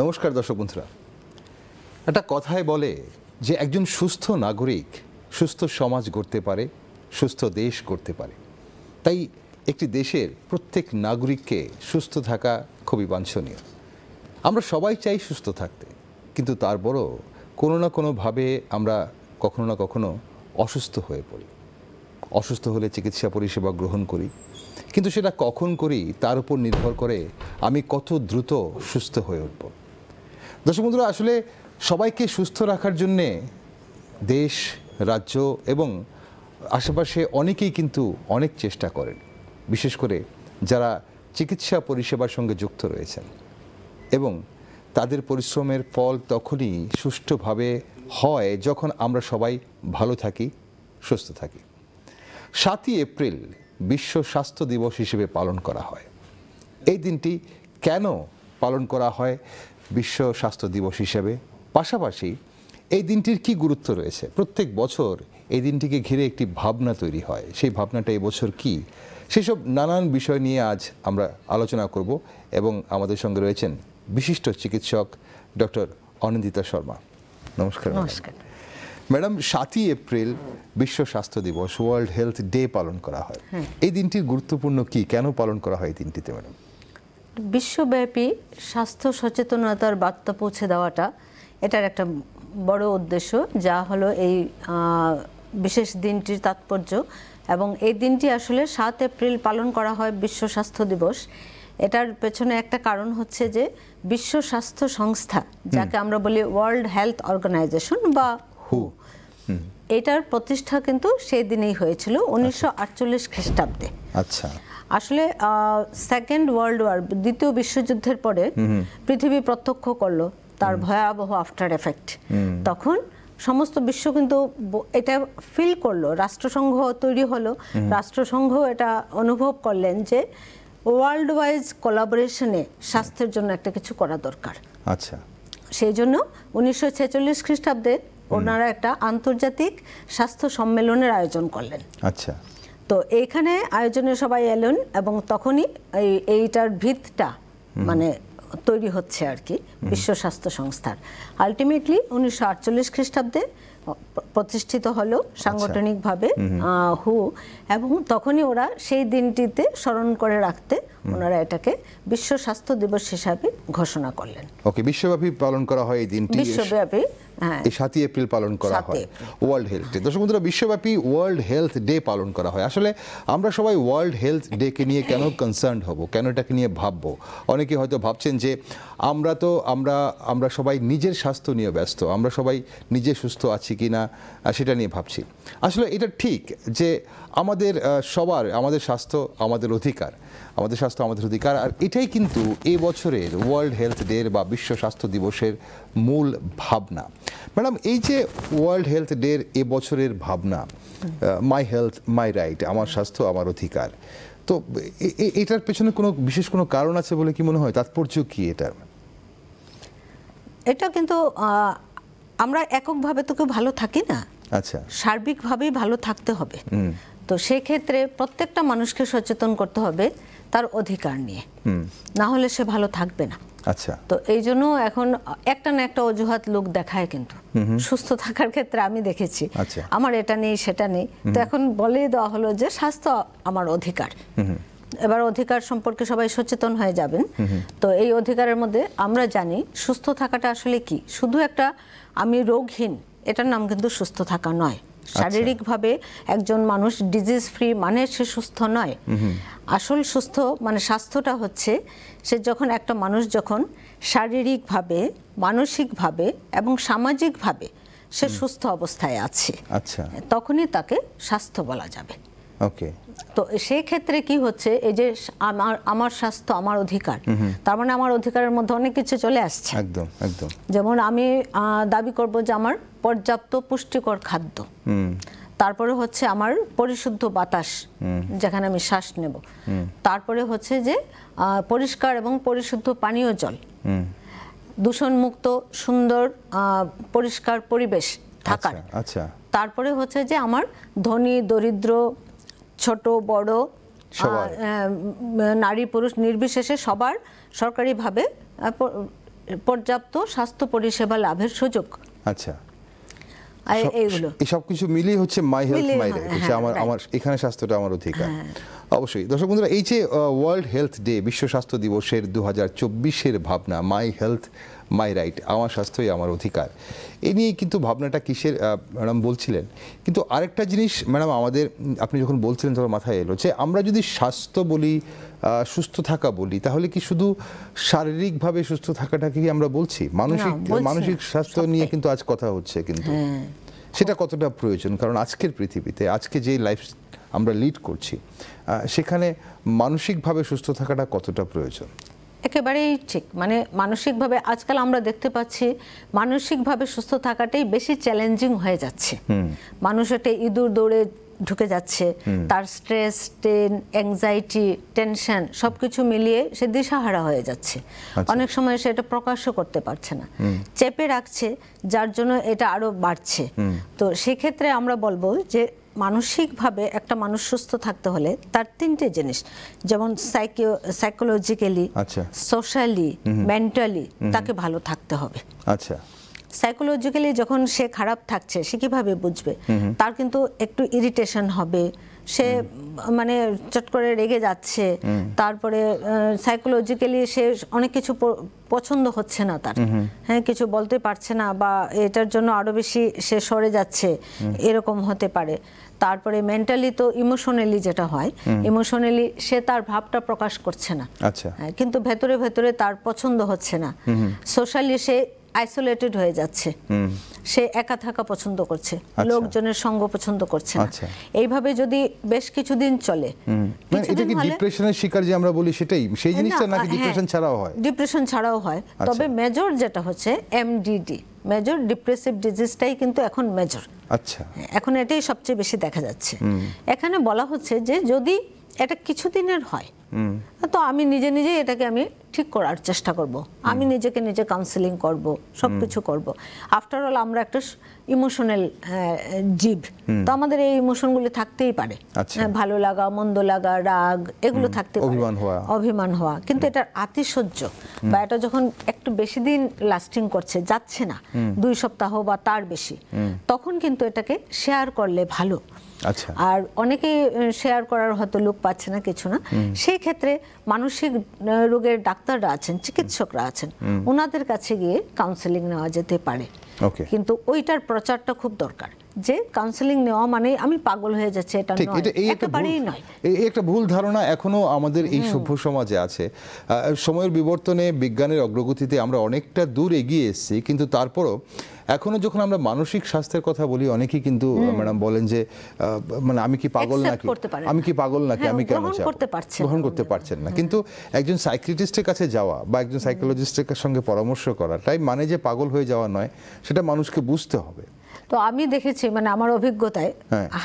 নমস্কার দর্শক বন্ধুরা। একটা কথায় বলে যে একজন সুস্থ নাগরিক সুস্থ সমাজ গড়তে পারে, সুস্থ দেশ গড়তে পারে। তাই একটি দেশের প্রত্যেক নাগরিককে সুস্থ থাকা খুবই বাঞ্ছনীয়। আমরা সবাই চাই সুস্থ থাকতে, কিন্তু তারপরও কোনো না কোনোভাবে আমরা কখনো না কখনো অসুস্থ হয়ে পড়ি। অসুস্থ হলে চিকিৎসা পরিষেবা গ্রহণ করি, কিন্তু সেটা কখন করি তার উপর নির্ভর করে আমি কত দ্রুত সুস্থ হয়ে উঠব। দর্শক বন্ধুরা, আসলে সবাইকে সুস্থ রাখার জন্যে দেশ, রাজ্য এবং আশেপাশে অনেকেই কিন্তু অনেক চেষ্টা করেন, বিশেষ করে যারা চিকিৎসা পরিষেবার সঙ্গে যুক্ত রয়েছেন, এবং তাদের পরিশ্রমের ফল তখনই সুষ্ঠুভাবে হয় যখন আমরা সবাই ভালো থাকি, সুস্থ থাকি। 7ই এপ্রিল বিশ্ব স্বাস্থ্য দিবস হিসেবে পালন করা হয়। এই দিনটি কেন পালন করা হয় বিশ্ব স্বাস্থ্য দিবস হিসেবে, পাশাপাশি এই দিনটির কি গুরুত্ব রয়েছে? প্রত্যেক বছর এই দিনটিকে ঘিরে একটি ভাবনা তৈরি হয়। সেই ভাবনাটা এই বছর কি, সেসব নানান বিষয় নিয়ে আজ আমরা আলোচনা করব, এবং আমাদের সঙ্গে রয়েছেন বিশিষ্ট চিকিৎসক ডক্টর অনিন্দিতা শর্মা। নমস্কার। নমস্কার ম্যাডাম, 7ই এপ্রিল বিশ্ব স্বাস্থ্য দিবস, ওয়ার্ল্ড হেলথ ডে পালন করা হয়। এই দিনটির গুরুত্বপূর্ণ কি, কেন পালন করা হয় এই দিনটিতে ম্যাডাম? বিশ্বব্যাপী স্বাস্থ্য সচেতনতার বার্তা পৌঁছে দেওয়াটা এটার একটা বড় উদ্দেশ্য, যা হলো এই বিশেষ দিনটির তাৎপর্য। এবং এই দিনটি আসলে 7 এপ্রিল পালন করা হয় বিশ্ব স্বাস্থ্য দিবস। এটার পেছনে একটা কারণ হচ্ছে যে বিশ্ব স্বাস্থ্য সংস্থা, যাকে আমরা বলি ওয়ার্ল্ড হেলথ অর্গানাইজেশন বা হু, এটার প্রতিষ্ঠা কিন্তু সেই দিনেই হয়েছিল 1948 খ্রিস্টাব্দে। আচ্ছা। আসলে সেকেন্ড ওয়ার্ল্ড ওয়ার, দ্বিতীয় বিশ্বযুদ্ধের পরে পৃথিবী প্রত্যক্ষ করলো তার ভয়াবহ আফটার এফেক্ট। তখন সমস্ত বিশ্ব কিন্তু এটা ফিল করলো, রাষ্ট্রসংঘ তৈরি হলো। রাষ্ট্রসংঘ এটা অনুভব করলেন যে ওয়ার্ল্ড ওয়াইজ কোলাবোরেশনে স্বাস্থ্যের জন্য একটা কিছু করা দরকার। আচ্ছা। সেই জন্য 1946 খ্রিস্টাব্দে ওনারা একটা আন্তর্জাতিক স্বাস্থ্য সম্মেলনের আয়োজন করলেন। আচ্ছা। তো এইখানে আয়োজনে সবাই এলেন, এবং তখনই এইটার ভিতটা মানে তৈরি হচ্ছে আর কি বিশ্ব স্বাস্থ্য সংস্থার। আলটিমেটলি 1948 খ্রিস্টাব্দে প্রতিষ্ঠিত হলো সাংগঠনিকভাবে হু, এবং তখনই ওরা সেই দিনটিতে স্মরণ করে রাখতে ওনারা এটাকে বিশ্ব স্বাস্থ্য দিবস হিসাবে ঘোষণা করলেন। ওকে, বিশ্বব্যাপী পালন করা হয় এই দিনটি, বিশ্বব্যাপী। হ্যাঁ, এই 7ই এপ্রিল পালন করা হয় ওয়ার্ল্ড হেলথ ডে। দর্শক বন্ধুরা, বিশ্বব্যাপী ওয়ার্ল্ড হেলথ ডে পালন করা হয়। আসলে আমরা সবাই ওয়ার্ল্ড হেলথ ডে কে নিয়ে কেন কনসার্ন হব, কেন এটাকে নিয়ে ভাববো? অনেকে হয়তো ভাবছেন যে আমরা সবাই নিজের স্বাস্থ্য নিয়ে ব্যস্ত, আমরা সবাই নিজে সুস্থ আছি কিনা সেটা নিয়ে ভাবছি। আসলে এটা ঠিক যে আমাদের স্বাস্থ্য আমাদের অধিকার, আমাদের স্বাস্থ্য আমাদের অধিকার। আর এটাই কিন্তু এই বছরের ওয়ার্ল্ড হেলথ ডে বা বিশ্ব স্বাস্থ্য দিবসের মূল ভাবনা। ম্যাডাম, এই যে ওয়ার্ল্ড হেলথ ডের এ বছরের ভাবনা, মাই হেলথ মাই রাইট, আমার স্বাস্থ্য আমার অধিকার, তো এটার পেছনে কোনো বিশেষ কোনো কারণ আছে বলে কি মনে হয়? তাৎপর্য কি এটার? এটা কিন্তু আমরা এককভাবে তো কেউ ভালো থাকি না। আচ্ছা, সার্বিকভাবেই ভালো থাকতে হবে। তো সেক্ষেত্রে প্রত্যেকটা মানুষকে সচেতন করতে হবে তার অধিকার নিয়ে, না হলে সে ভালো থাকবে না। আচ্ছা, তো এই জন্য এখন একটা না একটা অজুহাত লোক দেখায়, কিন্তু সুস্থ থাকার ক্ষেত্রে আমি দেখেছি আমার এটা নেই সেটা নেই। তো এখন বলেই দেওয়া হলো যে স্বাস্থ্য আমার অধিকার। এবার অধিকার সম্পর্কে সবাই সচেতন হয়ে যাবেন। তো এই অধিকারের মধ্যে আমরা জানি সুস্থ থাকাটা আসলে কি, শুধু একটা আমি রোগহীন এটার নাম কিন্তু সুস্থ থাকা নয়। শারীরিকভাবে একজন মানুষ ডিজিজ ফ্রি মানে সে সুস্থ নয়। আসল সুস্থ মানে স্বাস্থ্যটা হচ্ছে সে যখন একটা মানুষ যখন শারীরিকভাবে, মানসিকভাবে এবং সামাজিকভাবে সে সুস্থ অবস্থায় আছে, আচ্ছা, তখনই তাকে স্বাস্থ্য বলা যাবে। ওকে। তো সেই ক্ষেত্রে কি হচ্ছে, এই যে আমার স্বাস্থ্য আমার অধিকার, তার মানে আমার অধিকারের মধ্যে অনেক কিছু চলে আসছে। একদম একদম। যেমন আমি দাবি করব যে আমার পর্যাপ্ত পুষ্টিকর খাদ্য, তারপরে হচ্ছে আমার পরিশুদ্ধ বাতাস যেখানে আমি শ্বাস নেব, তারপরে হচ্ছে যে পরিষ্কার এবং পরিশুদ্ধ পানীয় জল, দূষণমুক্ত সুন্দর পরিষ্কার পরিবেশ থাকার। আচ্ছা, তারপরে হচ্ছে যে আমার ধনী দরিদ্র ছোট বড় নারী পুরুষ নির্বিশেষে সবার সরকারিভাবে পর্যাপ্ত স্বাস্থ্য পরিষেবা লাভের suযোগ। আচ্ছা, এইগুলো এই সব কিছু মিলিয়ে হচ্ছে মাই হেলথ মাই রাইট, হচ্ছে আমার এখানে স্বাস্থ্যটা আমার অধিকার। অবশ্যই দর্শক বন্ধুরা, এই যে ওয়ার্ল্ড হেলথ ডে, বিশ্ব স্বাস্থ্য দিবসের 2024-এর ভাবনা মাই হেলথ মাই রাইট, আমার স্বাস্থ্যই আমার অধিকার, এই নিয়ে কিন্তু ভাবনাটা কিসের ম্যাডাম বলছিলেন। কিন্তু আরেকটা জিনিস ম্যাডাম আমাদের, আপনি যখন বলছিলেন তখন মাথায় এলো যে আমরা যদি স্বাস্থ্য বলি, সুস্থ থাকা বলি, তাহলে কি শুধু শারীরিকভাবে সুস্থ থাকাটাকে কি আমরা বলছি? মানসিক স্বাস্থ্য নিয়ে কিন্তু আজ কথা হচ্ছে, কিন্তু সেটা কতটা প্রয়োজন? কারণ আজকের পৃথিবীতে, আজকে যে লাইফ আমরা লিড করছি, সেখানে মানসিকভাবে সুস্থ থাকাটা কতটা প্রয়োজন? একেবারেই ঠিক। মানে মানসিকভাবে আজকাল আমরা দেখতে পাচ্ছি মানসিকভাবে সুস্থ থাকাটাই বেশি চ্যালেঞ্জিং হয়ে যাচ্ছে। মানুষ একটা ইঁদুর দৌড়ে ঢুকে যাচ্ছে, তার স্ট্রেস, অ্যাংজাইটি, টেনশন সবকিছু মিলিয়ে সে দিশাহারা হয়ে যাচ্ছে। অনেক সময় সে এটা প্রকাশও করতে পারছে না, চেপে রাখছে, যার জন্য এটা আরো বাড়ছে। তো সেক্ষেত্রে আমরা বলবো যে মানসিকভাবে একটা মানুষ সুস্থ থাকতে হলে তার তিনটে জিনিস, যেমন সাইকোলজিক্যালি, সোশ্যালি, মেন্টালি তাকে ভালো থাকতে হবে। আচ্ছা, সাইকোলজিক্যালি যখন সে খারাপ থাকছে, সে কিভাবে বুঝবে? তার কিন্তু একটু ইরিটেশন হবে, সে মানে চট করে রেগে যাচ্ছে, তারপরে সাইকোলজিক্যালি সে অনেক কিছু পছন্দ হচ্ছে না তার, হ্যাঁ, কিছু বলতে পারছে না, বা এটার জন্য আরো বেশি সে সরে যাচ্ছে, এরকম হতে পারে। তারপরে মেন্টালি তো ইমোশনালি যেটা হয়, ইমোশনালি সে তার ভাবটা প্রকাশ করছে না, কিন্তু ভেতরে ভেতরে তার পছন্দ হচ্ছে না। সোশ্যালি সে আইসোলেটেড হয়ে যাচ্ছে, সে একা থাকা পছন্দ করছে, লোকজনের সঙ্গ পছন্দ করছে না। এইভাবে যদি বেশ কিছুদিন চলে, এটা কি ডিপ্রেশনের শিকার যে আমরা বলি সেটাই, সেই জিনিসটা নাকি ডিপ্রেশন ছাড়াও হয়? ডিপ্রেশন ছাড়াও হয়, তবে মেজর যেটা হচ্ছে এমডিডি, মেজর ডিপ্রেসিভ ডিজিজটাই কিন্তু এখন মেজর। আচ্ছা, এখন এটাই সবচেয়ে বেশি দেখা যাচ্ছে। এখানে বলা হচ্ছে যে যদি এটা কিছুদিনের হয়, তো আমি নিজে নিজে এটাকে আমি ঠিক করার চেষ্টা করব, আমি নিজেকে নিজে কাউন্সেলিং করব, সবকিছু করব। আফটার অল আমরা একটা ইমোশনাল জীব, তো আমাদের এই ইমোশনগুলো থাকতেই পারে, ভালো লাগা, মন্দ লাগা, রাগ, এগুলো থাকতে পারে, অভিমান হওয়া। কিন্তু এটার আতিশয্য বা এটা যখন একটু বেশি দিন লাস্টিং করছে, যাচ্ছে না 2 সপ্তাহ বা তার বেশি, তখন কিন্তু এটাকে শেয়ার করলে ভালো। আর অনেকেই শেয়ার করার হয়তো লোক পাচ্ছে না, কিছু না, সেই ক্ষেত্রে মানসিক রোগের ডাক্তাররা আছেন, চিকিৎসকরা আছেন, ওনাদের কাছে গিয়ে কাউন্সেলিং নেওয়া যেতে পারে। কিন্তু ওইটার প্রচারটা খুব দরকার, যে কাউন্সেলিং নেওয়া মানে আমি পাগল হয়ে যাচ্ছে, এটা একেবারেই নয়। এই একটা ভুল ধারণা এখনো আমাদের এই সভ্য সমাজে আছে। সময়ের বিবর্তনে, বিজ্ঞানের অগ্রগতিতে আমরা অনেকটা দূর এগিয়ে এসেছি, কিন্তু তারপরও এখনো যখন আমরা মানসিক স্বাস্থ্যের কথা বলি, অনেকেই কিন্তু ম্যাডাম বলেন যে মানে আমি কি পাগল নাকি, আমি কি পাগল নাকি, আমি কেন গ্রহণ করতে পারছেন না। কিন্তু একজন সাইকিয়াট্রিস্টের কাছে যাওয়া বা একজন সাইকোলজিস্টের সঙ্গে পরামর্শ করা, তাই মানে যে পাগল হয়ে যাওয়া নয়, সেটা মানুষকে বুঝতে হবে। তো আমি দেখেছি, মানে আমার অভিজ্ঞতায়,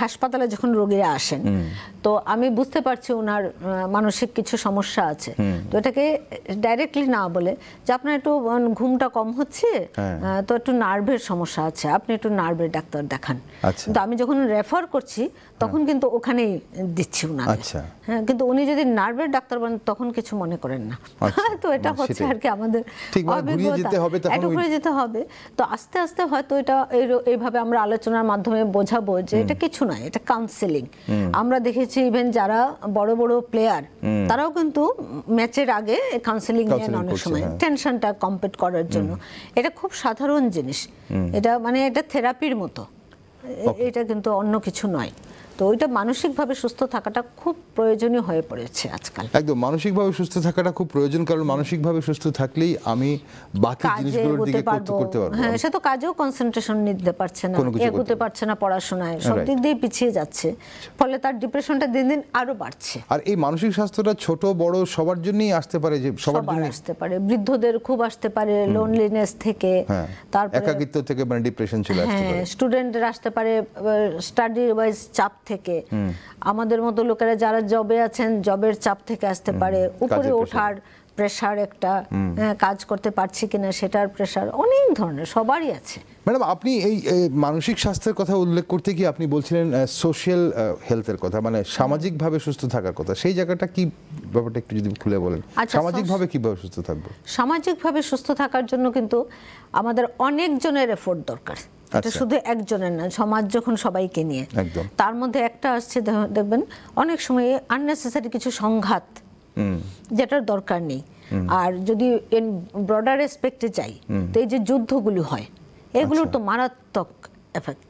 হাসপাতালে যখন রোগীরা আসেন, তো আমি বুঝতে পারছি ওনার মানসিক কিছু সমস্যা আছে। তো এটাকে ডাইরেক্টলি না বলে যে আপনার একটু ঘুমটা কম হচ্ছে, তো একটু নার্ভের সমস্যা আছে, আপনি একটু নার্ভের ডাক্তার দেখান। কিন্তু আমি যখন রেফার করছি তখন কিন্তু ওখানেই দিচ্ছি ওনাকে। হ্যাঁ, কিন্তু উনি যদি নার্ভের ডাক্তার বলেন তখন কিছু মনে করেন না। তো এটা হচ্ছে আর কি আমাদের অভিজ্ঞতা, একটু ঘুরে যেতে হবে। তো আস্তে আস্তে হয়তো এটা এইভাবে আমরা আলোচনার মাধ্যমে বোঝাবো যে এটা কিছু নয়, এটা কাউন্সেলিং। আমরা দেখেছি ইভেন যারা বড় বড় প্লেয়ার, তারাও কিন্তু ম্যাচের আগে কাউন্সেলিং নেন অনেক সময়, টেনশনটা কম্পেট করার জন্য। এটা খুব সাধারণ জিনিস, এটা মানে এটা থেরাপির মতো, এটা কিন্তু অন্য কিছু নয়। তো ওইটা মানসিকভাবে সুস্থ থাকাটা খুব প্রয়োজনীয় হয়ে পড়েছে আজকাল। একদম মানসিকভাবে সুস্থ থাকাটা খুব প্রয়োজন, কারণ মানসিকভাবে সুস্থ থাকলেই আমি বাকি জিনিসগুলোর দিকে করতে পারবো। হ্যাঁ, সে তো কাজেও কনসেন্ট্রেশন নিতে পারছে না, এগোতে পারছে না পড়াশোনায়, সব দিক দিয়ে পিছিয়ে যাচ্ছে, ফলে তার ডিপ্রেশনটা দিন দিন আরো বাড়ছে। আর এই মানসিক স্বাস্থ্যটা ছোট বড় সবার জন্যই আসতে পারে, যে সবার জন্য আসতে পারে, বৃদ্ধদের খুব আসতে পারে, লোনলিনেস থেকে, তারপর একাকিত্ব থেকে, মানে ডিপ্রেশন চলে আসতে পারে, স্টুডেন্টদের আসতে পারে স্টাডি ওয়াইজ চাপ থেকে, আমাদের মতো লোকেরা যারা জবে আছেন জবের চাপ থেকে আসতে পারে, উপরে ওঠার প্রেশার একটা, কাজ করতে পারছি কিনা সেটার প্রেশার, অনেক ধরনের সবারই আছে। ম্যাডাম, আপনি এই মানসিক স্বাস্থ্যের কথা উল্লেখ করতে গিয়ে আপনি বলছিলেন সোশ্যাল হেলথের কথা, মানে সামাজিকভাবে সুস্থ থাকার কথা, সেই জায়গাটা কি ব্যাপারটা একটু যদি খুলে বলেন, সামাজিকভাবে কিভাবে সুস্থ থাকবো? সামাজিকভাবে সুস্থ থাকার জন্য কিন্তু আমাদের অনেক জনের এফোর্ট দরকার, এটা শুধু একজনের না, সমাজ যখন সবাইকে নিয়ে, তার মধ্যে একটা আসছে দেখবেন অনেক সময় আননেসেসারি কিছু সংঘাত যেটার দরকার নেই। আর যদি ব্রডার রেসপেক্টে যাই, তো এই যে যুদ্ধগুলো হয় এগুলোর তো মারাত্মক এফেক্ট।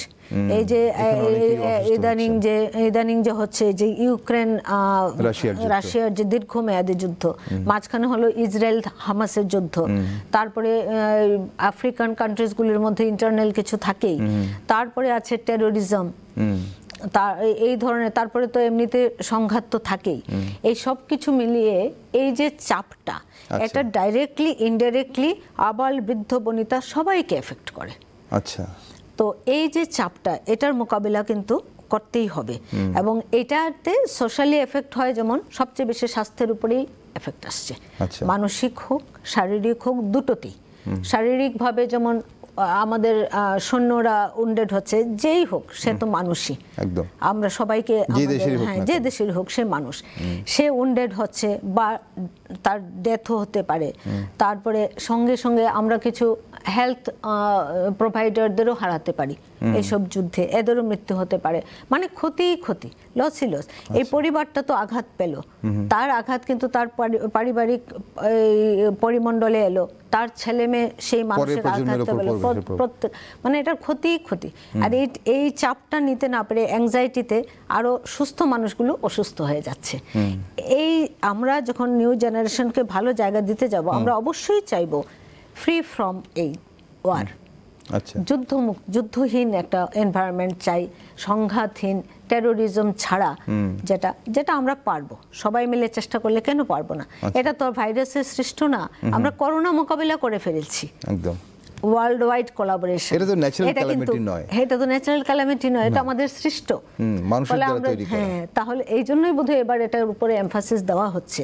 এই যে ইদানিং যে হচ্ছে যে ইউক্রেন রাশিয়ার যে দীর্ঘমেয়াদী যুদ্ধ, মাঝখানে হলো ইসরায়েল হামাসের যুদ্ধ, তারপরে আফ্রিকান কান্ট্রিজগুলির মধ্যে ইন্টারনাল কিছু থাকেই, তারপরে আছে টেরোরিজম, এই ধরনের, তারপরে তো এমনিতে সংঘাত তো থাকেই। এই সব কিছু মিলিয়ে এই যে চাপটা, এটা ডাইরেক্টলি ইনডাইরেক্টলি আবাল বৃদ্ধ বনিতা সবাইকে এফেক্ট করে। আচ্ছা, তো এই যে চাপটা, এটার মোকাবিলা কিন্তু করতেই হবে। এবং এটাতে সোশ্যালি এফেক্ট হয়, যেমন সবচেয়ে বেশি স্বাস্থ্যের উপরেই এফেক্ট আসছে, মানসিক হোক শারীরিক হোক, দুটোতেই। শারীরিকভাবে যেমন আমাদের সৈন্যরা উন্ডেড হচ্ছে, যেই হোক সে তো মানুষই, আমরা সবাইকে যে দেশের হোক সে মানুষ, সে উন্ডেড হচ্ছে বা তার ডেথও হতে পারে। তারপরে সঙ্গে সঙ্গে আমরা কিছু হেলথ প্রোভাইডারদেরও হারাতে পারি এইসব যুদ্ধে, এদেরও মৃত্যু হতে পারে। মানে ক্ষতি লসই লস। এই পরিবারটা তো আঘাত পেল, তার আঘাত কিন্তু তার পারিবারিক পরিমণ্ডলে এলো, তার ছেলে মেয়ে সেই মানুষের আঘাত পেল, প্রত্যেক, মানে এটার ক্ষতি। আর এই চাপটা নিতে না পেরে অ্যাংজাইটিতে আরো সুস্থ মানুষগুলো অসুস্থ হয়ে যাচ্ছে। এই আমরা যখন নিউ জেনারেশনকে ভালো জায়গা দিতে যাব, আমরা অবশ্যই চাইবো ফ্রি ফ্রম এই ওয়ার, যুদ্ধহীন একটা এনভায়রনমেন্ট চাই, সংঘাতহীন, টেরোরিজম ছাড়া, যেটা আমরা পারবো, সবাই মিলে চেষ্টা করলে কেন পারবো না? এটা তো ভাইরাসের সৃষ্ট না, আমরা করোনা মোকাবিলা করে ফেলেছি একদম ওয়ার্ল্ড ওয়াইড কোলাবোরেশন। এটা তো ন্যাচারাল ক্যালামিটি নয়, এটা আমাদের সৃষ্ট, মানুষের দ্বারা তৈরি করা। তাহলে এই জন্যই বোধহয় এবার এটার উপরে এমফাসিস দেওয়া হচ্ছে,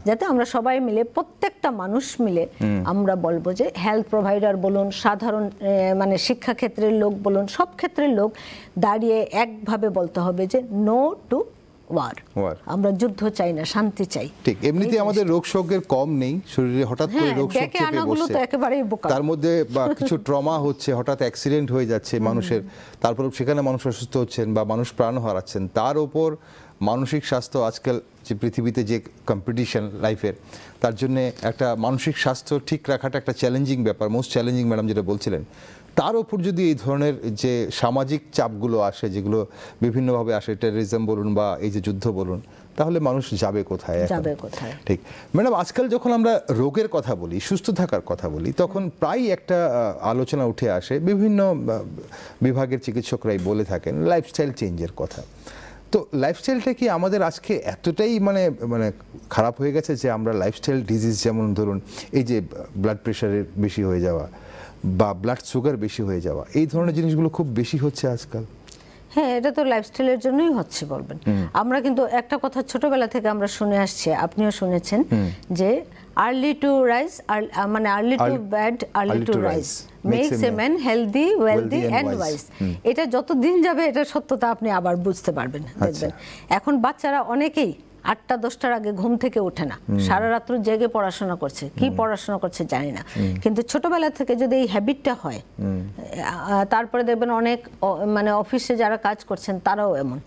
যাতে আমরা সবাই মিলে, প্রত্যেকটা মানুষ মিলে আমরা বলবো যে হেলথ প্রোভাইডার বলুন, সাধারণ মানে শিক্ষা ক্ষেত্রের লোক বলুন, সব ক্ষেত্রের লোক দাঁড়িয়ে একভাবে বলতে হবে যে নো টু ওয়ার। আমরা যুদ্ধ চাই না, শান্তি চাই। ঠিক, এমনিতে আমাদের রোগ শোকের কম নেই, শরীরে হঠাৎ করে রোগ শোক চেপে বসছে, তার মধ্যে কিছু ট্রমা হচ্ছে, হঠাৎ অ্যাক্সিডেন্ট হয়ে যাচ্ছে মানুষের, তারপর সেখানে মানুষ অসুস্থ হচ্ছেন বা মানুষ প্রাণ হারাচ্ছেন, তার উপর মানসিক স্বাস্থ্য, আজকাল যে পৃথিবীতে যে কম্পিটিশন লাইফের, তার জন্য একটা মানসিক স্বাস্থ্য ঠিক রাখাটা একটা চ্যালেঞ্জিং ব্যাপার, মোস্ট চ্যালেঞ্জিং ম্যাডাম যেটা বলছিলেন। তার উপর যদি এই ধরনের যে সামাজিক চাপগুলো আসে, যেগুলো বিভিন্নভাবে আসে, টেররিজম বলুন বা এই যে যুদ্ধ বলুন, তাহলে মানুষ যাবে কোথায়? ঠিক ম্যাডাম, আজকাল যখন আমরা রোগের কথা বলি, সুস্থ থাকার কথা বলি, তখন প্রায় একটা আলোচনা উঠে আসে, বিভিন্ন বিভাগের চিকিৎসকরাই বলে থাকেন লাইফস্টাইল চেঞ্জের কথা। তো লাইফস্টাইলটা কি আমাদের আজকে এতটাই মানে খারাপ হয়ে গেছে যে আমরা লাইফস্টাইল ডিজিজ, যেমন ধরুন এই যে ব্লাড প্রেশারের বেশি হয়ে যাওয়া বা ব্লাড সুগার বেশি হয়ে যাওয়া, এই ধরনের জিনিসগুলো খুব বেশি হচ্ছে আজকাল? হ্যাঁ, এটা তো লাইফস্টাইলের জন্যই হচ্ছে বলবেন। আমরা কিন্তু একটা কথা ছোটবেলা থেকে আমরা শুনে আসছি, আপনিও শুনেছেন, যে আর্লি টু রাইজ, মানে early to bed early to rise makes a man healthy wealthy and wise. এটা যত দিন যাবে এটার সত্যতা আপনি আবার বুঝতে পারবেন, দেখবেন। এখন বাচ্চারা অনেকেই 8টা-10টার আগে ঘুম থেকে ওঠে না, সারা রাত্র জেগে পড়াশোনা করছে, কি পড়াশোনা করছে জানি না, কিন্তু ছোটবেলা থেকে যদি এই হ্যাবিটটা হয়, তারপরে দেখবেন অনেক মানে অফিসে যারা কাজ করছেন তারাও এমন,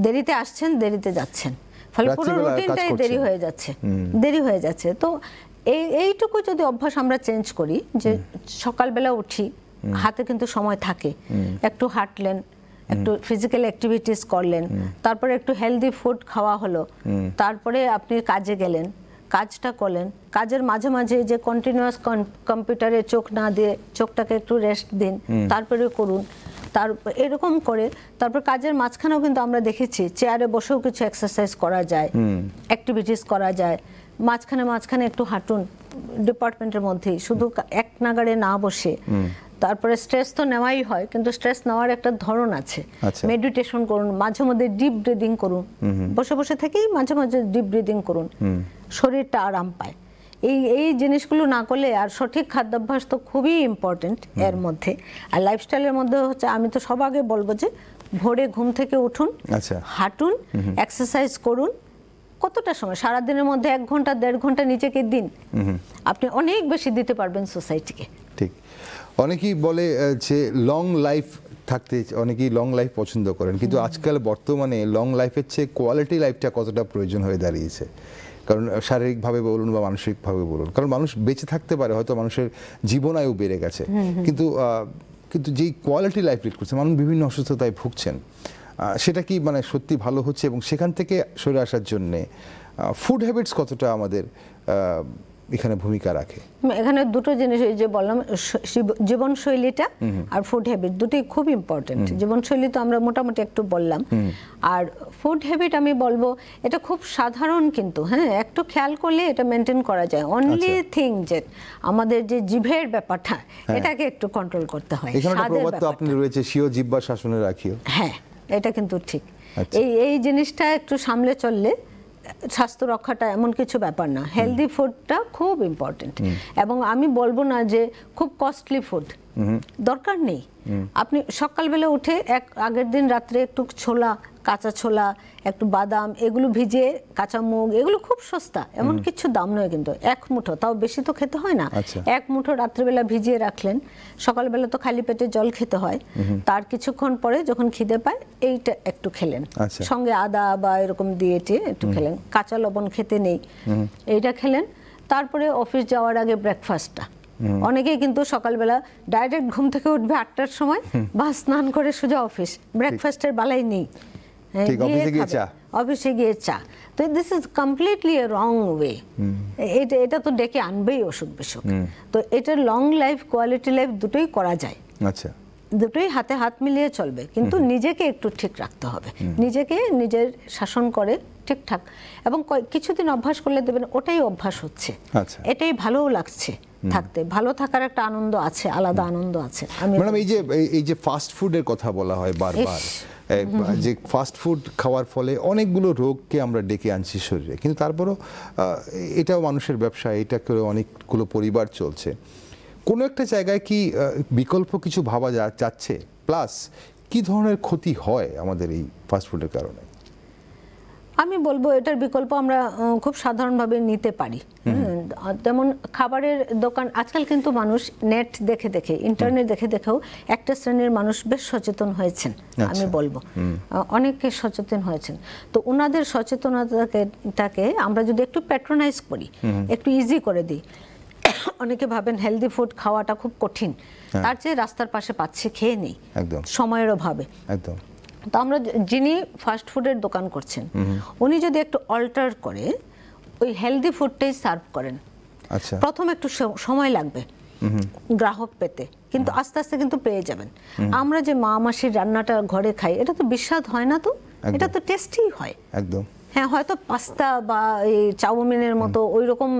দেরিতে আসছেন, দেরিতে যাচ্ছেন, ফলে পুরো রুটিনটাই দেরি হয়ে যাচ্ছে। তো এইটুকু যদি অভ্যাস আমরা চেঞ্জ করি, যে সকালবেলা উঠি, হাতে কিন্তু সময় থাকে, একটু হাঁটলেন, একটু ফিজিক্যাল অ্যাক্টিভিটিস করলেন, তারপরে একটু হেলদি ফুড খাওয়া হলো, তারপরে আপনি কাজে গেলেন, কাজটা করলেন, কাজের মাঝে মাঝে যে কন্টিনিউয়াস কম্পিউটারে চোখ না দিয়ে চোখটাকে একটু রেস্ট দিন, তারপরে করুন। এরকম করে তারপর কাজের মাঝখানেও কিন্তু আমরা দেখেছি চেয়ারে বসেও কিছু এক্সারসাইজ করা যায়, অ্যাক্টিভিটিস করা যায়, মাঝখানে একটু হাঁটুন ডিপার্টমেন্টের মধ্যে, শুধু এক নাগাড়ে না বসে। তারপরে স্ট্রেস তো নেওয়াই হয়, কিন্তু স্ট্রেস নেওয়ার একটা ধরন আছে। মেডিটেশন করুন, মাঝে মধ্যে ডিপ ব্রিদিং করুন, বসে বসে থেকেই মাঝে মাঝে ডিপ ব্রিদিং করুন, শরীরটা আরাম পায়। এই জিনিসগুলো না করলে, আর সঠিক খাদ্যাভ্যাস তো খুবই ইম্পর্টেন্ট এর মধ্যে। আর লাইফস্টাইলের মধ্যে হচ্ছে, আমি তো সব আগে বলবো যে ভোরে ঘুম থেকে উঠুন, হাঁটুন, এক্সারসাইজ করুন। কতটা সময় সারাদিনের মধ্যে 1 ঘন্টা 1.5 ঘন্টা নিজেকে দিন, আপনি অনেক বেশি দিতে পারবেন সোসাইটিকে। ঠিক। অনেকেই বলে যে লং লাইফ থাকতে, অনেকেই লং লাইফ পছন্দ করেন, কিন্তু আজকাল বর্তমানে লং লাইফের চেয়ে কোয়ালিটি লাইফটা কতটা প্রয়োজন হয়ে দাঁড়িয়েছে। কারণ শারীরিকভাবে বলুন বা মানসিকভাবে বলুন, কারণ মানুষ বেঁচে থাকতে পারে, হয়তো মানুষের জীবনায়ু বেড়ে গেছে, কিন্তু যেই কোয়ালিটি লাইফ লিড করছে, মানুষ বিভিন্ন অসুস্থতায় ভুগছেন, সেটা কি মানে সত্যি ভালো হচ্ছে? এবং সেখান থেকে সরে আসার জন্যে ফুড হ্যাবিটস কতটা আমাদের এখানে ভূমিকা রাখে? এখানে দুটো জিনিস, এই যে বললাম জীবনশৈলীটা আর ফুড হ্যাবিট, দুটোই খুব ইম্পর্টেন্ট। জীবনশৈলী তো আমরা মোটামুটি একটু বললাম, আর ফুড হ্যাবিট আমি বলবো এটা খুব সাধারণ, কিন্তু হ্যাঁ একটু খেয়াল করলে এটা মেনটেন করা যায়। অনলি থিং যে আমাদের যে জিভের ব্যাপারটা, এটাকে একটু কন্ট্রোল করতে হয়। এখানে প্রবাদ তো আপনি রয়েছে, স্বীয় জিহ্বা শাসনে রাখিও। হ্যাঁ, এটা কিন্তু ঠিক। এই জিনিসটা একটু সামলে চললে স্বাস্থ্য রক্ষাটা এমন কিছু ব্যাপার না। হেলদি ফুডটা খুব ইম্পর্টেন্ট, এবং আমি বলবো না যে খুব কস্টলি ফুড দরকার নেই। আপনি সকালবেলা উঠে আগের দিন রাত্রে একটু ছোলা, কাঁচা ছোলা, একটু বাদাম, এগুলো ভিজিয়ে, কাঁচা মুগ, এগুলো খুব সস্তা, এমন কিছু দাম নয় কিন্তু। 1 মুঠো, তাও বেশি তো খেতে হয় না, 1 মুঠো রাত্রেবেলা ভিজিয়ে রাখলেন, সকালবেলা তো খালি পেটে জল খেতে হয়, তার কিছুক্ষণ পরে যখন খিদে পায় এইটা একটু খেলেন, সঙ্গে আদা বা এরকম দিয়ে একটু খেলেন, কাঁচা লবণ খেতে নেই, এইটা খেলেন। তারপরে অফিস যাওয়ার আগে ব্রেকফাস্টটা, অনেকেই কিন্তু সকালবেলা ডাইরেক্ট ঘুম থেকে উঠবে 8টার সময়, বা স্নান করে সোজা অফিস, ব্রেকফাস্টের বালাই নেই, অফিসে গিয়ে চা। তো this is completely A wrong way. এটা তো ডেকে আনবেই অসুখ বিসুখ। তো এটা লং লাইফ, কোয়ালিটি লাইফ দুটোই করা যায়, দুটোই হাতে হাত মিলিয়ে চলবে, কিন্তু নিজেকে একটু ঠিক রাখতে হবে, নিজেকে নিজের শাসন করে ঠিকঠাক, এবং কিছুদিন অভ্যাস করলে দেবেন ওটাই অভ্যাস হচ্ছে, এটাই ভালোও লাগছে থাকতে, ভালো থাকার একটা আনন্দ আছে, আলাদা আনন্দ আছে। ম্যাডাম, এই যে ফাস্ট ফুডের কথা বলা হয় বারবার, যে ফাস্ট ফুড খাওয়ার ফলে অনেকগুলো রোগকে আমরা ডেকে আনছি শরীরে, কিন্তু তারপরও এটাও মানুষের ব্যবসা, এটা করে অনেকগুলো পরিবার চলছে। কোনো একটা জায়গায় কি বিকল্প কিছু ভাবা যাচ্ছে? প্লাস কি ধরনের ক্ষতি হয় আমাদের এই ফাস্ট ফুডের কারণে? আমি বলবো এটার বিকল্প আমরা খুব সাধারণভাবে নিতে পারি। যেমন খাবারের দোকান, আজকাল কিন্তু মানুষ নেট দেখে দেখে, ইন্টারনেট দেখে দেখেও একটা শ্রেণীর মানুষ বেশ সচেতন হয়েছেন, আমি বলবো অনেকে সচেতন হয়েছেন। তো ওনাদের সচেতনতাকে আমরা যদি একটু প্যাট্রোনাইজ করি, একটু ইজি করে দিই, অনেকে ভাবেন হেলদি ফুড খাওয়াটা খুব কঠিন, তার চেয়ে রাস্তার পাশে পাচ্ছি খেয়ে নেই, সময়ের অভাবে। একদম। তো আমরা, যিনি ফাস্ট ফুডের দোকান করছেন, উনি যদি একটু অল্টার করে ওই হেলদি ফুডটাই সার্ভ করেন, প্রথম একটু সময় লাগবে গ্রাহক পেতে, কিন্তু আস্তে আস্তে কিন্তু পেয়ে যাবেন। আমরা যে মা মাসির রান্নাটা ঘরে খাই, এটা তো বিস্বাদ হয় না, তো এটা তো টেস্টি হয় একদম। হ্যাঁ, হয়তো পাস্তা বা এই চাউমিনের মতো ওই রকম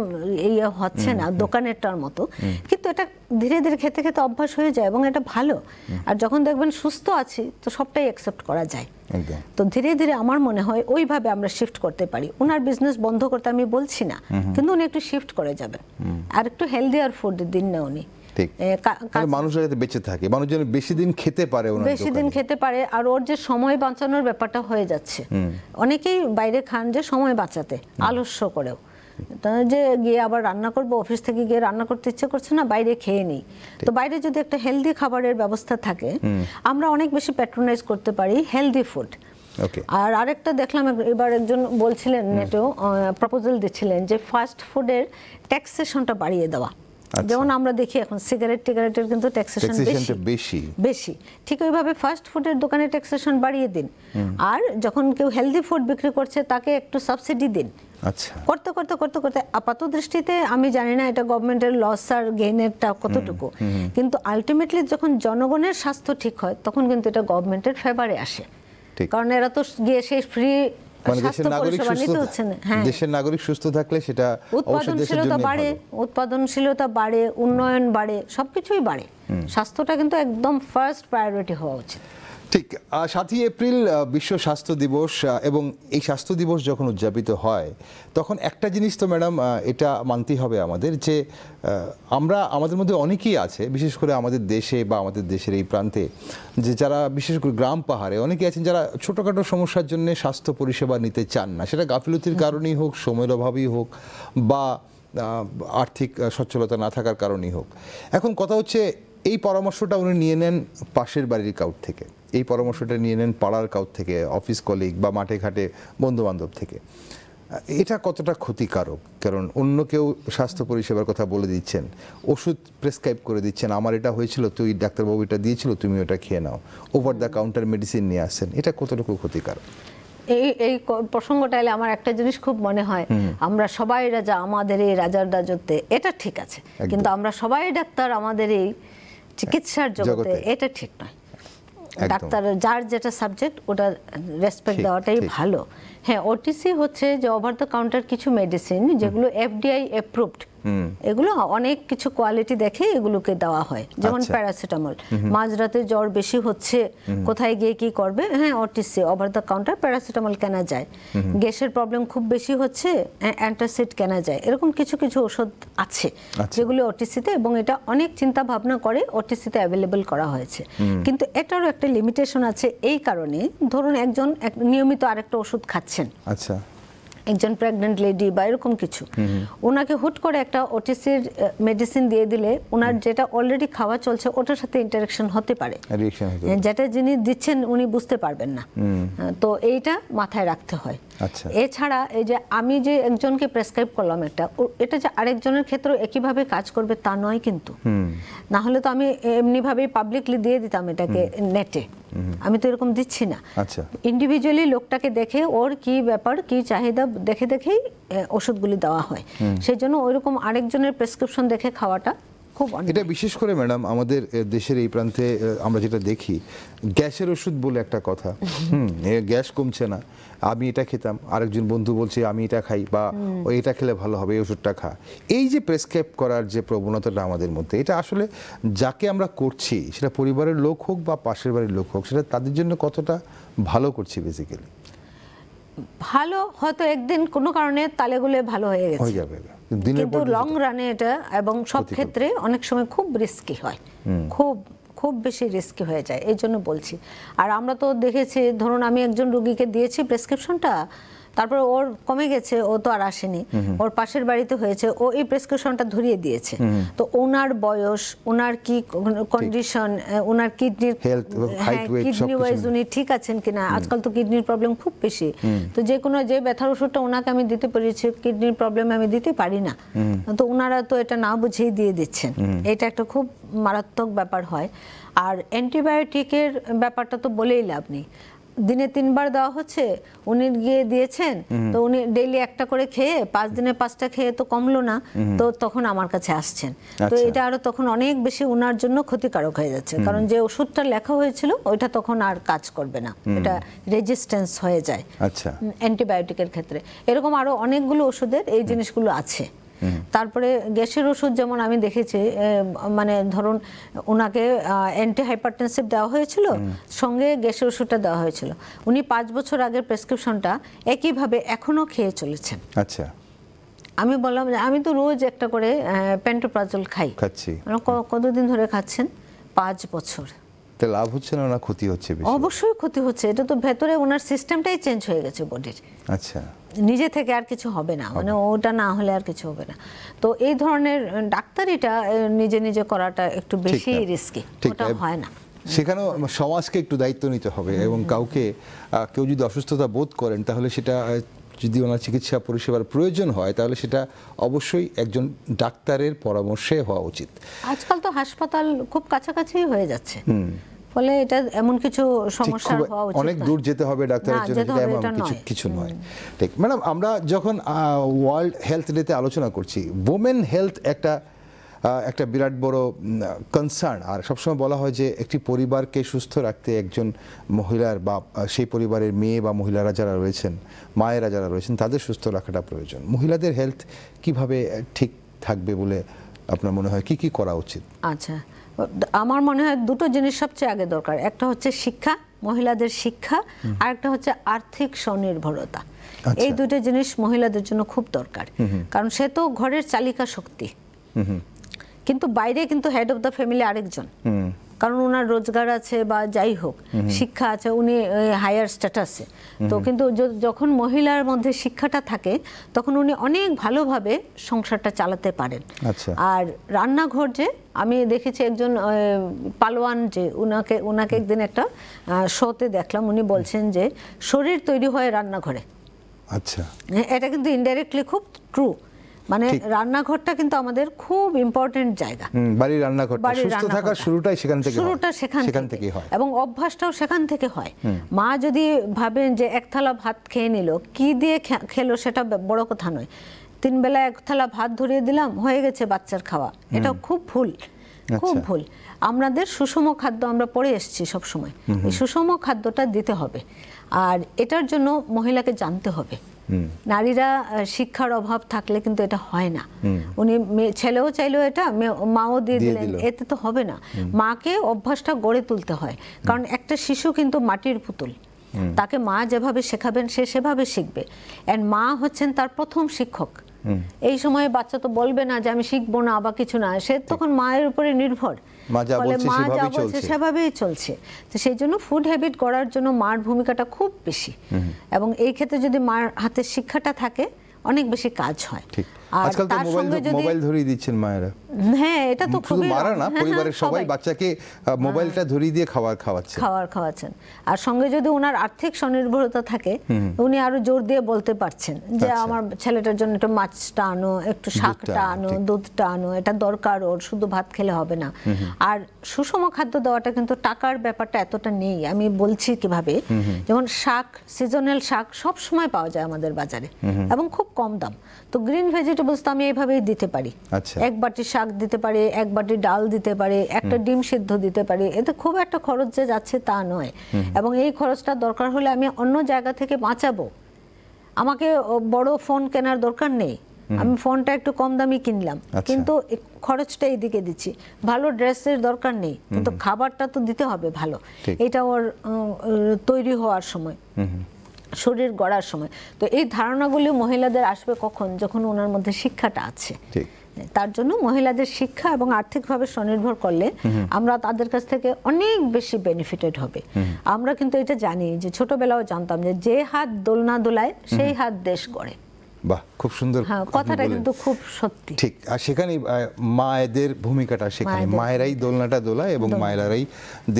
ইয়ে হচ্ছে না দোকানেরটার মতো, কিন্তু এটা ধীরে ধীরে খেতে খেতে অভ্যাস হয়ে যায়, এবং এটা ভালো। আর যখন দেখবেন সুস্থ আছি, তো সবটাই অ্যাকসেপ্ট করা যায়। তো ধীরে ধীরে আমার মনে হয় ওইভাবে আমরা শিফট করতে পারি। ওনার বিজনেস বন্ধ করতে আমি বলছি না, কিন্তু উনি একটু শিফট করে যাবেন, আর একটু হেলদিয়ার ফুড দিন না উনি, মানুষ যাতে বেঁচে থাকে, মানুষ যেন বেশি দিন খেতে পারে, বেশি দিন খেতে পারে। আর ওর যে সময় বাঁচানোর ব্যাপারটা হয়ে যাচ্ছে, অনেকেই বাইরে খান যে সময় বাঁচাতে, আলস্য করেও, যে গিয়ে আবার রান্না করবো, অফিস থেকে গিয়ে রান্না করতে ইচ্ছে করছে না, বাইরে খেয়ে নিই। তো বাইরে যদি একটা হেলদি খাবারের ব্যবস্থা থাকে, আমরা অনেক বেশি প্যাট্রোনাইজ করতে পারি হেলদি ফুড। আর আরেকটা দেখলাম, এবার একজন বলছিলেন, নেটেও প্রপোজাল দিচ্ছিলেন যে ফাস্ট ফুডের ট্যাক্সেশনটা বাড়িয়ে দেওয়া। যেমন আমরা দেখি এখন সিগারেটের কিন্তু ট্যাক্সেশন বেশি, ঠিক ওইভাবে ফাস্ট ফুডের দোকানে ট্যাক্সেশন বাড়িয়ে দিন। আর যখন কেউ হেলদি ফুড বিক্রি করছে, তাকে একটু সাবসিডি দিন। করতে করতে করতে করতে আপাত দৃষ্টিতে আমি জানি না এটা গভর্নমেন্টের লস আর গেইনেরটা কতটুকু, কিন্তু আলটিমেটলি যখন জনগণের স্বাস্থ্য ঠিক হয়, তখন কিন্তু এটা গভর্নমেন্টের ফেভারে আসে, কারণ এরা তো গিয়ে সেই ফ্রি মানে দেশের নাগরিক সুস্থ থাকলে সেটা উৎপাদনশীলতা বাড়ে, উন্নয়ন বাড়ে, সবকিছুই বাড়ে। স্বাস্থ্যটা কিন্তু একদম ফার্স্ট প্রায়োরিটি হওয়া উচিত। ঠিক। 7ই এপ্রিল বিশ্ব স্বাস্থ্য দিবস, এবং এই স্বাস্থ্য দিবস যখন উদযাপিত হয় তখন একটা জিনিস তো ম্যাডাম এটা মানতেই হবে আমাদের, যে আমাদের মধ্যে অনেকেই আছে, বিশেষ করে আমাদের দেশে বা আমাদের দেশের এই প্রান্তে, যে যারা বিশেষ করে গ্রাম পাহাড়ে অনেকেই আছেন যারা ছোটোখাটো সমস্যার জন্য স্বাস্থ্য পরিষেবা নিতে চান না, সেটা গাফিলতির কারণেই হোক, সময়ের অভাবই হোক, বা আর্থিক সচ্ছলতা না থাকার কারণেই হোক। এখন কথা হচ্ছে, এই পরামর্শটা উনি নিয়ে নেন পাশের বাড়ির কাউর থেকে, এই পরামর্শটা নিয়ে নেন পাড়ার কাউর থেকে, অফিস কলিগ বা মাঠে ঘাটে বন্ধুবান্ধব থেকে। এটা কতটা ক্ষতিকারক? কারণ অন্য কেউ স্বাস্থ্য পরিষেবার কথা বলে দিচ্ছেন, ওষুধ প্রেসক্রাইব করে দিচ্ছেন, আমার এটা হয়েছিল, তুই ডাক্তারবাবু এটা দিয়েছিল, তুমি ওটা খেয়ে নাও, ওভার দ্য কাউন্টার মেডিসিন নিয়ে আসছেন, এটা কতটুকু ক্ষতিকারক? এই প্রসঙ্গটা এলে আমার একটা জিনিস খুব মনে হয়, আমরা সবাই রাজা আমাদের এই রাজার রাজত্বে, এটা ঠিক আছে, কিন্তু আমরা সবাই ডাক্তার আমাদের এই চিকিৎসার জগতে, এটা ঠিক নয়। ডাক্তার যার যেটা সাবজেক্ট ওটা রেসপেক্ট দেওয়াটাই ভালো। হ্যাঁ, ওটিসি হচ্ছে যে ওভার দ্য কাউন্টার কিছু মেডিসিন যেগুলো এফডিআই অ্যাপ্রুভড, এগুলো অনেক কিছু কোয়ালিটি দেখে এগুলোকে দেওয়া হয়, যেমন প্যারাসিটামল। মাঝরাতে জ্বর বেশি হচ্ছে, কোথায় গিয়ে কি করবে, হ্যাঁ OTC over the counter paracetamol কেনা যায়। গ্যাসের প্রবলেম খুব বেশি হচ্ছে, অ্যান্টাসিড কেনা যায়। এরকম কিছু কিছু ওষুধ আছে যেগুলো ওটিসিতে, এবং এটা অনেক চিন্তা ভাবনা করে ওটিসিতে অ্যাভেলেবল করা হয়েছে। কিন্তু এটারও একটা লিমিটেশন আছে, এই কারণে ধরুন একজন নিয়মিত আরেকটা ওষুধ খাচ্ছেন, আচ্ছা, একজন প্রেগন্যান্ট লেডি বা এরকম কিছু, ওনাকে হুট করে একটা ওটিসির মেডিসিন দিয়ে দিলে ওনার যেটা অলরেডি খাওয়া চলছে ওটার সাথে ইন্টারাকশন হতে পারে, যেটা যিনি দিচ্ছেন উনি বুঝতে পারবেন না। তো এইটা মাথায় রাখতে হয়। এছাড়া এই যে আমি যে একজনকে প্রেসক্রাইব করলাম এটা যে আরেকজনের ক্ষেত্রে একইভাবে কাজ করবে তা নয় কিন্তু, না হলে তো আমি এমনিভাবেই পাবলিকলি দিয়ে দিতাম এটাকে নেটে, আমি তো এরকম দিচ্ছি না। ইন্ডিভিজুয়ালি লোকটাকে দেখে ওর কি ব্যাপার, কি চাহিদা দেখে দেখেই ওষুধগুলি দেওয়া হয়। সেই জন্য ওইরকম আরেকজনের প্রেসক্রিপশন দেখে খাওয়াটা খুব, এটা বিশেষ করে ম্যাডাম আমাদের দেশের এই প্রান্তে আমরা যেটা দেখি, গ্যাসের ওষুধ বলে একটা কথা, গ্যাস কমছে না, আমি এটা খেতাম, আরেকজন বন্ধু বলছে আমি এটা খাই, বা এটা খেলে ভালো হবে, এই ওষুধটা খা। এই যে প্রেসক্রাইব করার যে প্রবণতাটা আমাদের মধ্যে, এটা আসলে যাকে আমরা করছি, সেটা পরিবারের লোক হোক বা পাশের বাড়ির লোক হোক, সেটা তাদের জন্য কতটা ভালো করছি? বেসিক্যালি ভালো হয়তো একদিন কোনো কারণে তালেগুলো ভালো হয়ে গেছে, কিন্তু লং রানে এটা, এবং সব ক্ষেত্রে অনেক সময় খুব রিস্কি হয়, খুব বেশি রিস্কি হয়ে যায়। এই জন্য বলছি। আর আমরা তো দেখেছি, ধরুন আমি একজন রোগীকে দিয়েছি প্রেসক্রিপশনটা, তারপর ওর কমে গেছে, ও তো আর আসেনি, ওর পাশের বাড়িতে হয়েছে, ও এই প্রেসক্রিপশনটা ধরিয়ে দিয়েছে। তো ওনার বয়স, ওনার কি কন্ডিশন, ওনার কিডনির কিডনি ওয়াইজ উনি ঠিক আছেন কিনা, আজকাল তো কিডনির প্রবলেম খুব বেশি, তো যে কোনো যে ব্যথার ওষুধটা ওনাকে আমি দিতে পেরেছি, কিডনির প্রবলেম আমি দিতে পারি না, তো ওনারা তো এটা না বুঝেই দিয়ে দিচ্ছেন। এটা একটা খুব মারাত্মক ব্যাপার হয়। আর অ্যান্টিবায়োটিকের ব্যাপারটা তো বলেই লাভ নেই, দিনে 3 বার দেওয়া হচ্ছে, উনি গিয়ে দিয়েছেন, তো উনি ডেইলি একটা করে খেয়ে 5 দিনে 5টা খেয়ে তো কমলো না, তো তখন আমার কাছে আসছেন। তো এটা আরো তখন অনেক বেশি ওনার জন্য ক্ষতিকারক হয়ে যাচ্ছে, কারণ যে ওষুধটা লেখা হয়েছিল ওইটা তখন আর কাজ করবে না, এটা রেজিস্ট্যান্স হয়ে যায় অ্যান্টিবায়োটিকের ক্ষেত্রে। এরকম আরো অনেকগুলো ওষুধের এই জিনিসগুলো আছে। তারপরে গ্যাসের ওষুধ যেমন আমি দেখেছি, মানে ধরুন ওনাকে অ্যান্টি হাইপারটেনসিভ দেওয়া হয়েছিল, সঙ্গে গ্যাসের ওষুধটা দেওয়া হয়েছিল, উনি 5 বছর আগের প্রেসক্রিপশনটা একইভাবে এখনো খেয়ে চলেছেন। আচ্ছা, আমি বললাম যে আমি তো রোজ একটা করে প্যান্টোপ্রাজল খাচ্ছি, কতদিন ধরে খাচ্ছেন? 5 বছর। তা লাভ হচ্ছে না, না ক্ষতি হচ্ছে? অবশ্যই ক্ষতি হচ্ছে, এটা তো ভেতরে ওনার সিস্টেমটাই চেঞ্জ হয়ে গেছে বডির। আচ্ছা, নিজে থেকে আর কিছু হবে না, মানে ওটা না হলে আর কিছু হবে না। তো এই ধরনের ডাক্তারিটা নিজে নিজে করাটা একটু বেশি রিস্কি, ওটা হয় না। সেখানেও সমাজকে একটু দায়িত্ব নিতে হবে, এবং কেউ যদি অসুস্থতা বোধ করেন, তাহলে সেটা যদি ওনার চিকিৎসা পরিষেবার প্রয়োজন হয়, তাহলে সেটা অবশ্যই একজন ডাক্তারের পরামর্শে হওয়া উচিত। আজকাল তো হাসপাতাল খুব কাছাকাছি হয়ে যাচ্ছে, ফলে এটা এমন কিছু সমস্যা হওয়া উচিত, অনেক দূর যেতে হবে ডাক্তারের জন্য, এমন কিছু নয়। ঠিক ম্যাডাম, আমরা যখন ওয়ার্ল্ড হেলথ ডেতে আলোচনা করছি, ওমেন হেলথ একটা একটা বিরাট বড় কনসার্ন। আর সবসময় বলা হয় যে একটি পরিবারকে সুস্থ রাখতে একজন মহিলার বা সেই পরিবারের মেয়ে বা মহিলারা যারা রয়েছেন, মায়েরা যারা রয়েছেন, তাদের সুস্থ রাখাটা প্রয়োজন। মহিলাদের হেলথ কিভাবে ঠিক থাকবে বলে আপনার মনে হয়, কি কি করা উচিত? আচ্ছা, আমার মনে হয় দুটো জিনিস সবচেয়ে আগে দরকার। একটা হচ্ছে শিক্ষা, মহিলাদের শিক্ষা, আর একটা হচ্ছে আর্থিক স্বনির্ভরতা। এই দুটো জিনিস মহিলাদের জন্য খুব দরকার, কারণ সে তো ঘরের চালিকা শক্তি, কিন্তু বাইরে কিন্তু হেড অফ দ্য ফ্যামিলি আরেকজন, কারণ ওনার রোজগার আছে বা যাই হোক, শিক্ষা আছে, উনি হায়ার স্ট্যাটাসে। তো কিন্তু যখন মহিলার মধ্যে শিক্ষাটা থাকে তখন উনি অনেক ভালোভাবে সংসারটা চালাতে পারেন। আর রান্নাঘর, যে আমি দেখেছি একজন পালোয়ান, যে ওনাকে একদিন একটা শোতে দেখলাম, উনি বলছেন যে শরীর তৈরি হয় রান্নাঘরে। আচ্ছা, এটা কিন্তু ইনডাইরেক্টলি খুব ট্রু। মানে রান্নাঘরটা কিন্তু আমাদের খুব ইম্পর্টেন্ট জায়গা। বাড়ির রান্নাঘরটা সুস্থ থাকার শুরুটাই সেখান থেকে হয়, এবং অভ্যাসটাও সেখান থেকে হয়। মা যদি ভাবেন যে এক থালা ভাত খেয়ে নিল, কি দিয়ে খেলো সেটা বড় কথা নয়, 3 বেলা এক থালা ভাত ধরিয়ে দিলাম, হয়ে গেছে বাচ্চার খাওয়া, এটা খুব ভুল, খুব ভুল। আমাদের সুষম খাদ্য আমরা পড়ে এসেছি সবসময়, এই সুষম খাদ্যটা দিতে হবে। আর এটার জন্য মহিলাকে জানতে হবে। নারীরা শিক্ষার অভাব থাকলে কিন্তু এটা হয় না। উনি ছেলেও চাইলেও এটা, মাও দিয়ে দিলেন, এতে তো হবে না। মাকে অভ্যাসটা গড়ে তুলতে হয়, কারণ একটা শিশু কিন্তু মাটির পুতুল, তাকে মা যেভাবে শেখাবেন সে সেভাবে শিখবে। এন্ড মা হচ্ছেন তার প্রথম শিক্ষক। এই সময়ে বাচ্চা তো বলবে না যে আমি শিখবো না বা কিছু না, সে তখন মায়ের উপরে নির্ভর, মা যা বলছে সেভাবেই চলছে। তো সেই জন্য ফুড হ্যাবিট গড়ার জন্য মার ভূমিকাটা খুব বেশি, এবং এই ক্ষেত্রে যদি মার হাতে শিক্ষাটা থাকে অনেক বেশি কাজ হয়। আর তার সঙ্গে যদি মোবাইল ধরিয়ে দিচ্ছেন মায়েরা, হ্যাঁ, এটা তো খুবই মারা না, পরিবারের সবাই বাচ্চাকে মোবাইলটা ধরিয়ে দিয়ে খাওয়াচ্ছেন। আর সঙ্গে যদি ওনার আর্থিক স্বনির্ভরতা থাকে, উনি আরো জোর দিয়ে বলতে পারছেন যে আমার ছেলেটার জন্য একটু মাছটা আনো, একটু শাকটা আনো, দুধটা আনো, এটা দরকার ওর, শুধু ভাত খেলে হবে না। আর সুষম খাদ্য দেওয়াটা কিন্তু টাকার ব্যাপারটা এতটা নেই। আমি বলছি কিভাবে, যেমন শাক, সিজনাল শাক সব সময় পাওয়া যায় আমাদের বাজারে এবং খুব কম দাম। তো গ্রিন ভেজিটেবলস তো আমি এইভাবেই দিতে পারি। এক বাটি শাক দিতে পারি, এক বাটি ডাল দিতে পারি, একটা ডিম সিদ্ধ দিতে পারি। এতে খুব একটা খরচ যে যাচ্ছে তা নয়, এবং এই খরচটা দরকার হলে আমি অন্য জায়গা থেকে বাঁচাবো। আমাকে বড় ফোন কেনার দরকার নেই, আমি ফোনটা একটু কম দামি কিনলাম, কিন্তু খরচটা এইদিকে দিচ্ছি। ভালো ড্রেসের দরকার নেই, কিন্তু খাবারটা তো দিতে হবে ভালো, এটা ওর তৈরি হওয়ার সময়, শরীর গড়ার সময়। তো এই ধারণাগুলি মহিলাদের আসবে কখন, যখন ওনার মধ্যে শিক্ষাটা আছে। তার জন্য মহিলাদের শিক্ষা এবং আর্থিকভাবে স্বনির্ভর করলে আমরা তাদের কাছ থেকে অনেক বেশি বেনিফিটেড হবে। আমরা কিন্তু এটা জানি, যে ছোটবেলাও জানতাম যে হাত দোলনা দোলায় সেই হাত দেশ গড়ে। বাহ, খুব সুন্দর কথাটা কিন্তু খুব সত্যি। ঠিক, আর সেখানেই মায়েদের ভূমিকাটা, সেখানে মায়েরাই দোলনাটা দোলায় এবং মায়েরাই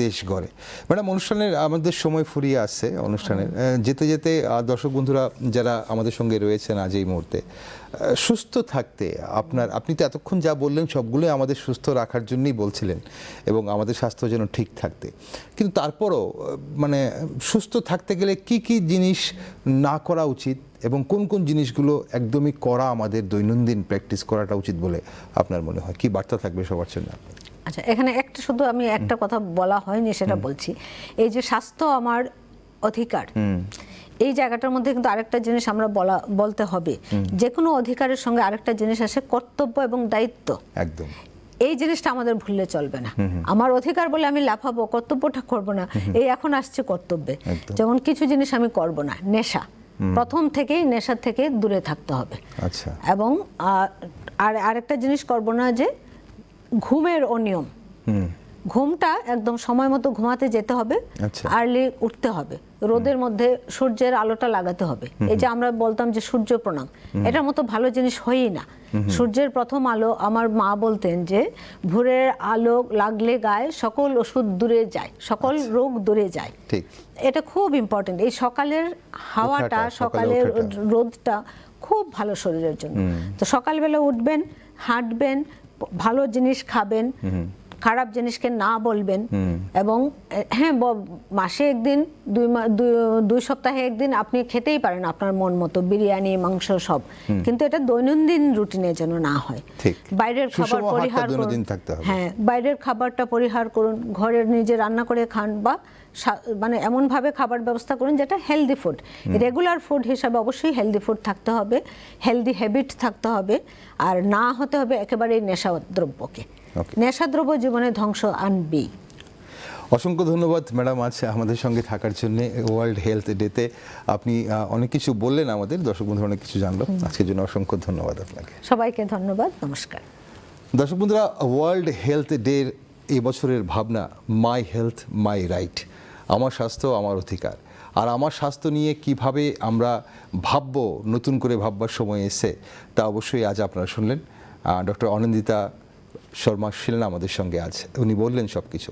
দেশ গড়ে। ম্যাডাম, অনুষ্ঠানের আমাদের সময় ফুরিয়ে আসছে। অনুষ্ঠানের যেতে যেতে দর্শক বন্ধুরা যারা আমাদের সঙ্গে রয়েছেন আজ এই মুহূর্তে, সুস্থ থাকতে আপনি তো এতক্ষণ যা বললেন সবগুলোই আমাদের সুস্থ রাখার জন্যই বলছিলেন, এবং আমাদের স্বাস্থ্য যেন ঠিক থাকতে, কিন্তু তারপরও মানে সুস্থ থাকতে গেলে কি কি জিনিস না করা উচিত এবং কোন কোন জিনিসগুলো একদমই করা আমাদের দৈনন্দিন প্র্যাকটিস করাটা উচিত বলে আপনার মনে হয়? কি বার্তা থাকবে সবার জন্য? আচ্ছা, এখানে একটা শুধু আমি একটা কথা বলা হয়নি, সেটা বলছি। এই যে স্বাস্থ্য আমার অধিকার, এই জায়গাটার মধ্যে কিন্তু আরেকটা জিনিস আমরা বলতে হবে। যে কোনো অধিকারের সঙ্গে আরেকটা জিনিস আসে, কর্তব্য এবং দায়িত্ব। একদম, এই জিনিসটা আমাদের ভুললে চলবে না। আমার অধিকার বলে আমি লাফাবো, কর্তব্যটা করব না, এই এখন আসছে কর্তব্যে। যেমন কিছু জিনিস আমি করব না, নেশা, প্রথম থেকেই নেশা থেকে দূরে থাকতে হবে। আচ্ছা, এবং আরেকটা জিনিস করব না যে ঘুমের অনিয়ম। ঘুমটা একদম সময় মতো ঘুমাতে যেতে হবে, আর্লি উঠতে হবে, রোদের মধ্যে সূর্যের আলোটা লাগাতে হবে। এই যে আমরা বলতাম যে সূর্য প্রণাম, এটার মতো ভালো জিনিস হয়ই না। সূর্যের প্রথম আলো, আমার মা বলতেন যে ভোরের আলো লাগলে গায়ে সকল ওষুধ দূরে যায়, সকল রোগ দূরে যায়। এটা খুব ইম্পর্টেন্ট। এই সকালের হাওয়াটা, সকালের রোদটা খুব ভালো শরীরের জন্য। তো সকালবেলা উঠবেন, হাঁটবেন, ভালো জিনিস খাবেন, খারাপ জিনিসকে না বলবেন, এবং হ্যাঁ মাসে একদিন, 2 সপ্তাহে একদিন আপনি খেতেই পারেন আপনার মন মতো বিরিয়ানি, মাংস সব, কিন্তু এটা দৈনন্দিন রুটিনে যেন না হয়। বাইরের খাবার পরিহার করুন, হ্যাঁ বাইরের খাবারটা পরিহার করুন, ঘরে নিজে রান্না করে খান, বা মানে এমনভাবে খাবার ব্যবস্থা করুন যেটা হেলদি ফুড, রেগুলার ফুড হিসাবে অবশ্যই হেলদি ফুড থাকতে হবে, হেলদি হ্যাবিট থাকতে হবে, আর না হতে হবে একেবারেই নেশাদ্রব্যকে। নেশাদ্রব্য জীবনে ধ্বংস আনবেই। অসংখ্য ধন্যবাদ ম্যাডাম আজ আমাদের সঙ্গে থাকার জন্য। ওয়ার্ল্ড হেলথ ডেতে আপনি অনেক কিছু বললেন, আমাদের দর্শক বন্ধুরা অনেক কিছু জানলো। আজকের জন্য অসংখ্য ধন্যবাদ আপনাকে। সবাইকে ধন্যবাদ, নমস্কার। দর্শক বন্ধুরা, ওয়ার্ল্ড হেলথ ডের এই বছরের ভাবনা মাই হেলথ মাই রাইট, আমার স্বাস্থ্য আমার অধিকার। আর আমার স্বাস্থ্য নিয়ে কিভাবে আমরা ভাববো, নতুন করে ভাববার সময় এসে, তা অবশ্যই আজ আপনারা শুনলেন। ডক্টর অনিন্দিতা শর্মা শিলনা আমাদের সঙ্গে আছে, উনি বললেন সব কিছু।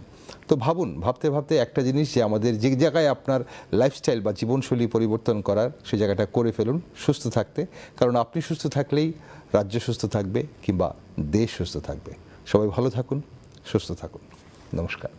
তো ভাবুন, ভাবতে ভাবতে একটা জিনিস, যে আমাদের যে জায়গায় আপনার লাইফস্টাইল বা জীবনশৈলী পরিবর্তন করার, সেই জায়গাটা করে ফেলুন সুস্থ থাকতে। কারণ আপনি সুস্থ থাকলেই রাজ্য সুস্থ থাকবে, কিংবা দেশ সুস্থ থাকবে। সবাই ভালো থাকুন, সুস্থ থাকুন। নমস্কার।